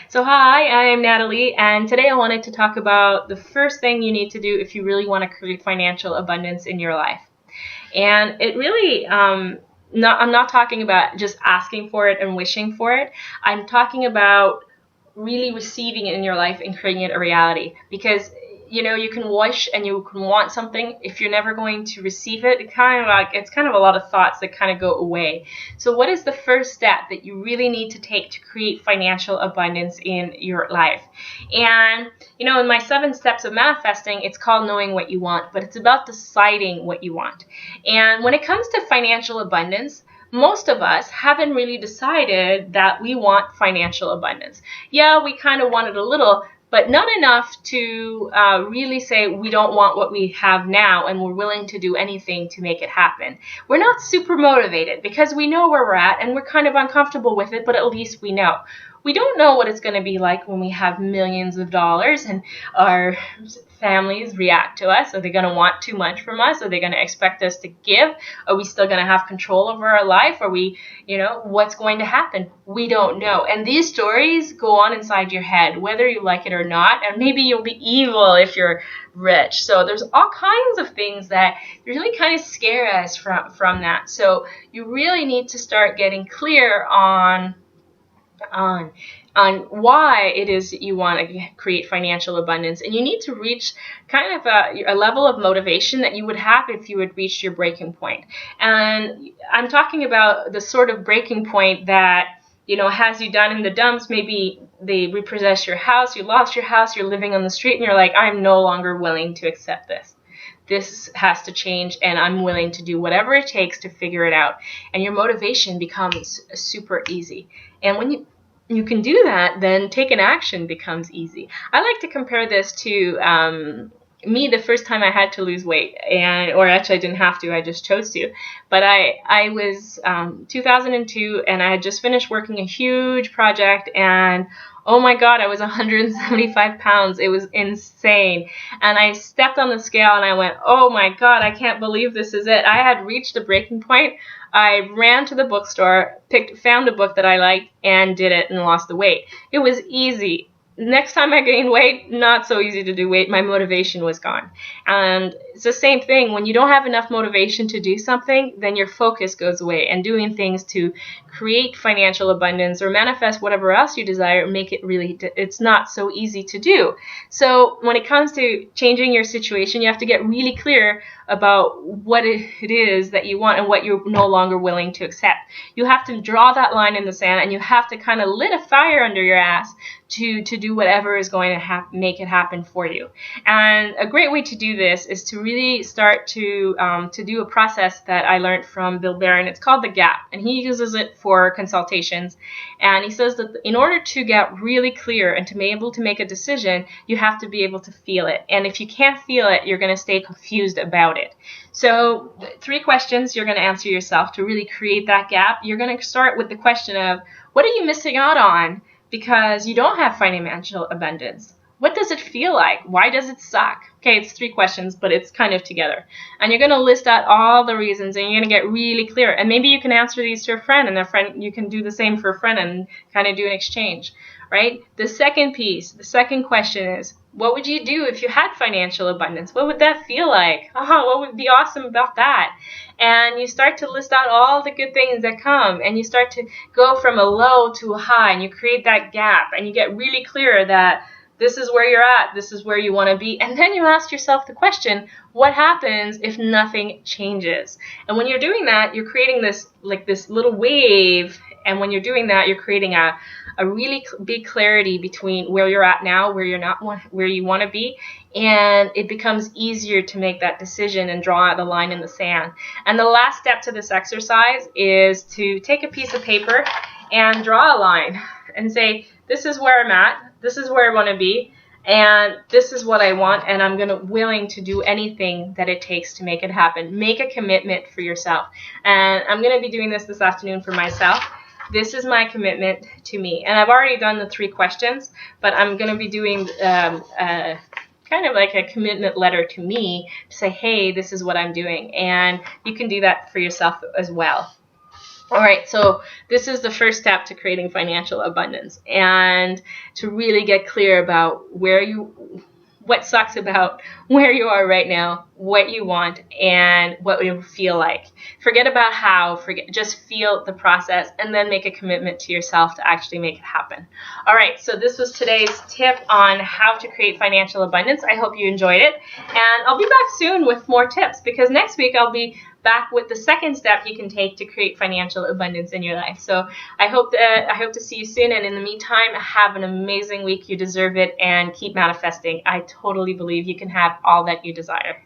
So hi, I'm Natalie, and today I wanted to talk about the first thing you need to do if you really want to create financial abundance in your life. And it really, I'm not talking about just asking for it and wishing for it. I'm talking about really receiving it in your life and creating it a reality. Because you can wish and you can want something. If you're never going to receive it, it's kind of a lot of thoughts that kind of go away. So what is the first step that you really need to take to create financial abundance in your life? And in my 7 steps of manifesting, it's called knowing what you want, but it's about deciding what you want. And when it comes to financial abundance, most of us haven't really decided that we want financial abundance. Yeah, we kind of want it a little, but not enough to really say we don't want what we have now and we're willing to do anything to make it happen. We're not super motivated because we know where we're at and we're kind of uncomfortable with it, but at least we know. We don't know what it's going to be like when we have millions of dollars and our families react to us. Are they going to want too much from us? Are they going to expect us to give? Are we still going to have control over our life? Are we, what's going to happen? We don't know. And these stories go on inside your head, whether you like it or not. And maybe you'll be evil if you're rich. So there's all kinds of things that really kind of scare us from that. So you really need to start getting clear on why it is that you want to create financial abundance. And you need to reach kind of a level of motivation that you would have if you had reached your breaking point. And I'm talking about the sort of breaking point that has you done in the dumps. Maybe they repossess your house, you lost your house, you're living on the street, and you're like, I'm no longer willing to accept this. This has to change, and I'm willing to do whatever it takes to figure it out. And your motivation becomes super easy. And when you can do that, then taking action becomes easy. I like to compare this to me the first time I had to lose weight, or actually I didn't have to, I just chose to. But I was 2002, and I had just finished working a huge project, and oh my God, I was 175 pounds. It was insane. And I stepped on the scale and I went, oh my God, I can't believe this is it. I had reached a breaking point. I ran to the bookstore, found a book that I liked, and did it and lost the weight. It was easy. Next time I gained weight, not so easy to do weight. My motivation was gone. And it's the same thing. When you don't have enough motivation to do something, then your focus goes away. And doing things to create financial abundance or manifest whatever else you desire, it's not so easy to do. So when it comes to changing your situation, you have to get really clear about what it is that you want and what you're no longer willing to accept. You have to draw that line in the sand, and you have to kind of lit a fire under your ass to do whatever is going to make it happen for you. And a great way to do this is to really start to do a process that I learned from Bill Barron. It's called the GAP, and he uses it for consultations. And he says that in order to get really clear and to be able to make a decision, you have to be able to feel it. And if you can't feel it, you're going to stay confused about it. So 3 questions you're going to answer yourself to really create that gap. You're going to start with the question of, what are you missing out on because you don't have financial abundance? What does it feel like? Why does it suck? Okay, it's 3 questions, but it's kind of together. And you're going to list out all the reasons, and you're going to get really clear. And maybe you can answer these to a friend, and you can do the same for a friend and kind of do an exchange, right? The second question is, what would you do if you had financial abundance? What would that feel like? Oh, what would be awesome about that? And you start to list out all the good things that come, and you start to go from a low to a high, and you create that gap, and you get really clear that this is where you're at, this is where you want to be. And then you ask yourself the question, what happens if nothing changes? And when you're doing that, you're creating this little wave. And when you're doing that, you're creating a really big clarity between where you're at now, where you're not, where you want to be. And it becomes easier to make that decision and draw the line in the sand. And the last step to this exercise is to take a piece of paper and draw a line and say, this is where I'm at, this is where I want to be, and this is what I want, and I'm willing to do anything that it takes to make it happen. Make a commitment for yourself. And I'm going to be doing this afternoon for myself. This is my commitment to me. And I've already done the 3 questions, but I'm going to be doing kind of like a commitment letter to me to say, hey, this is what I'm doing. And you can do that for yourself as well. All right, so this is the first step to creating financial abundance, and to really get clear about what sucks about where you are right now, what you want, and what you feel like. Forget about how, just feel the process, and then make a commitment to yourself to actually make it happen. All right, so this was today's tip on how to create financial abundance. I hope you enjoyed it, and I'll be back soon with more tips, because next week I'll be back with the second step you can take to create financial abundance in your life. So I hope to see you soon, and in the meantime, have an amazing week. You deserve it, and keep manifesting. I totally believe you can have all that you desire.